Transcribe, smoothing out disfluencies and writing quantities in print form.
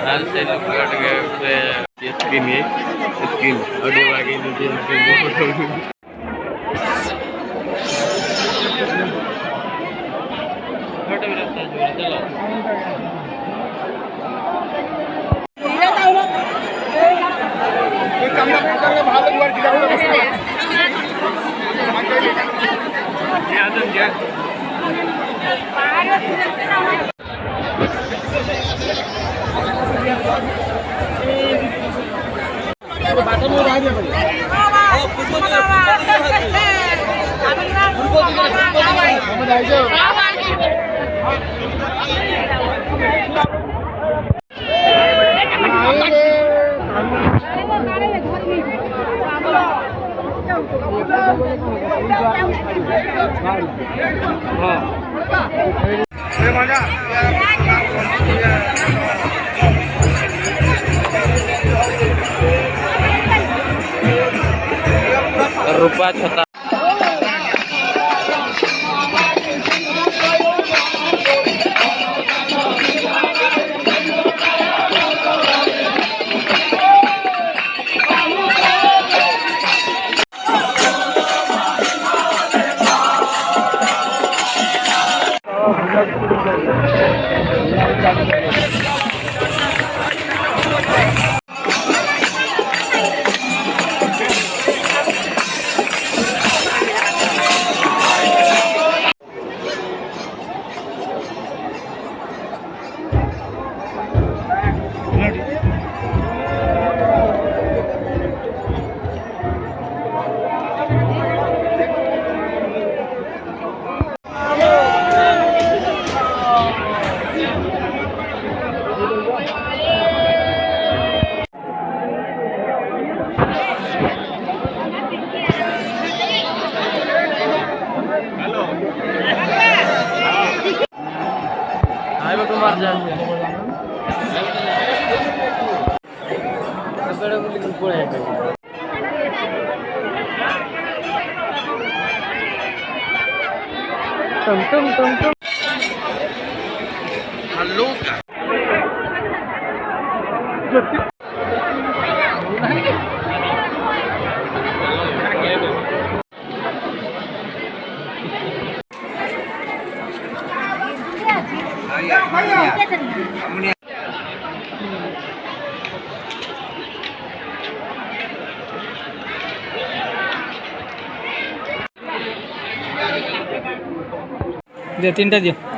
लाल से लोग कट गए स्किन ये स्किन ऑडियो आगे नीचे स्किन फोटो भी रखता है चलो एक काम करके बाहर एक बार गिरा हुआ ये आदम क्या बाटो में आ गया भाई हम आ जाओ रुपयात होता तुम्हार जान टम हेलो दे 3टा दियो